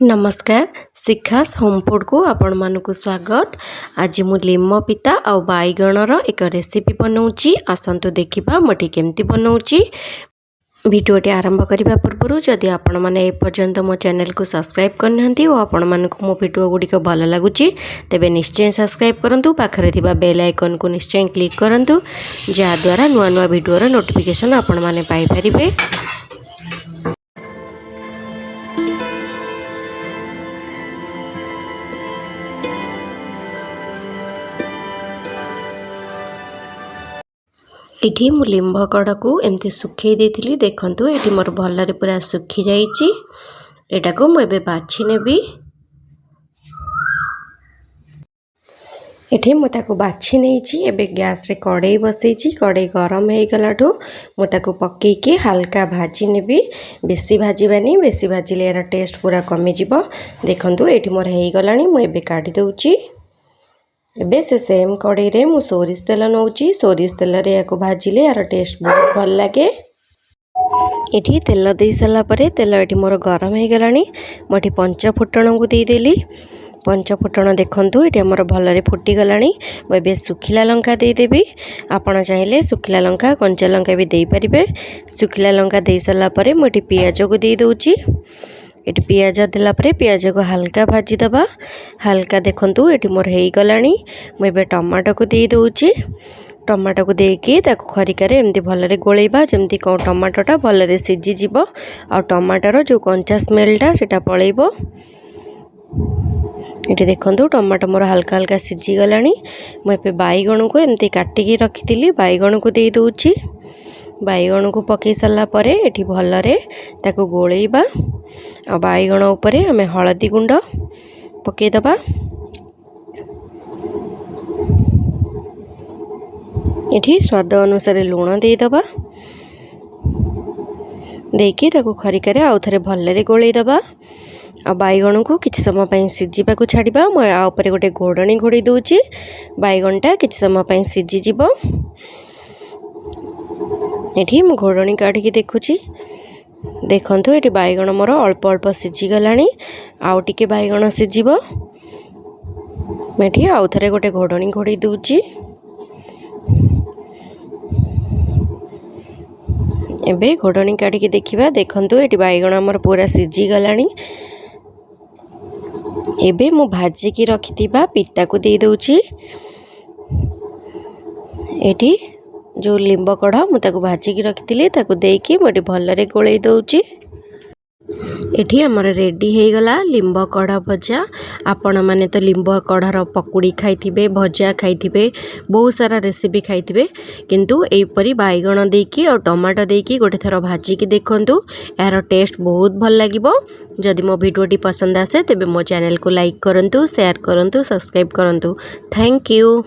नमस्कार शिखास home food को आपण मानक स्वागत। आज मु लीम पिता आ बैगणर एक रेसिपी बनाऊँगी। आसतु देखा मुझे केमती बनाऊँगी। भिडियोटी आरंभ करने पूर्व जदि आपण मैंने एपर्यंत मो चैनल को सब्सक्राइब करना और आपण मानक मो भिडियो गुड़िक भल लगुच तेबे निश्चय सब्सक्राइब करूँ। पाखरे थिबा बेल आइकन को निश्चय क्लिक करूँ जहाद्वारा नुआ नुआ भिडियोर नोटिफिकेशन आपण माने पाई परिबे। इठी मु लिंब कड़ को एमती सुखई देथिली। देखंतु एठी मोर भलरे पूरा सुखी जाइछि। एटा को मु एबे बाछि नेबी। एठी मु ताको बाछि नेछि। एबे गैस रे कड़ाई बसैछि। कड़ाई गरम हे गलाठो मु ताको पक्के के हल्का भाजी नेबी। बेसी भाजीबानी, बेसी भाजिले यार टेस्ट पूरा कमी जिवो। देखंतु एठी मोर हे गलानी। मु एबे काटी दउछि। एबे से सेम कड़ाई रे मु सोरिष तेल नौची। सोरिष तेल रे याको भाजिले यार टेस्ट बहुत भल लागे। एठी तेल दे साला परे तेल एठी मोर गरम हे गलानी। मोठी पंच फुटण को दे देली। पंच फुटण देखंतु एठी हमर भलरे फुटी गलानी। मु एबे सुखिला लंका दे देबी। आपण चाहिले सुखिला लंका कंचा लंका भी दे परिबे। सुखिला लंका दे साला परे मु एठी पियाज को दे दउची। एटी पियाज देला परे पियाज को हल्का भाजी दबा। हल्का देखंतु एटी मोर हेई गलानी। मु एबे टमाटो को दे दउची। टमाटो को देकी ताको खरिकारे एमती भलरे गोळेबा जेमती को टमाटोटा भलरे सिझी जिवो आ टमाटर जो कंचा स्मेलटा सेटा पळेइबो। एटी देखंतु टमाटो मोर हल्का हल्का सिझी गलानी। मु एबे बैगण को एमती काटिकी रखितिली बैगण को दे दउची। बैगण को पकई साला परे एटी भलरे ताको गोळेइबा। आ बैगण उपरे हमें हळदी गुंड पकई दबा। एठी स्वाद अनुसार लूण दे दबा। देकी ताको खरिकारे आउ थरे भलरे गोळेइ दबा। आ बैगण को किछि समय पई सिझिबा को छाडिबा। म आ उपरे गोटे घोडणी घोड़ी दउची। बैगणटा किछि समय पई सिझी जिवो। एठी म घोडणी काढिकी देखुची। देखंतु एटी बैगण मोर अल्प अल्प सिझी गलानी। आउ टिके बैगण सिझिबो। मेठी आउ थरे गोटे घोडणी घोड़ी दउची। एबे घोडणी काढिकी देखिबा। देखंतु एटी बैगण हमर पूरा सिझी गलानी। एबे मु भाजी की रखितिबा पिता को दे दउची। एटी जो लिंब कढ़ मु ताको भाजी की रखितिली ताको देकी मोटी भलरे गोळेइ दउची। एठी हमर रेडी हे गला लिंब कढ़ भजा। आपण माने तो लिंब कढ़र पकुड़ी खाइथिबे, भजा खाइथिबे, बहुत सारा रेसिपी खाइथिबे, किंतु एपरी बैगण देकी और टमाटो देकी गोटे थर भाजी की देखंतु। यार टेस्ट बहुत भल लागिबो। जदि मो भिडियोटी पसंद आसे तेबे मो चैनल को लाइक करंतु, शेयर करंतु, सब्सक्राइब करंतु। Thank you.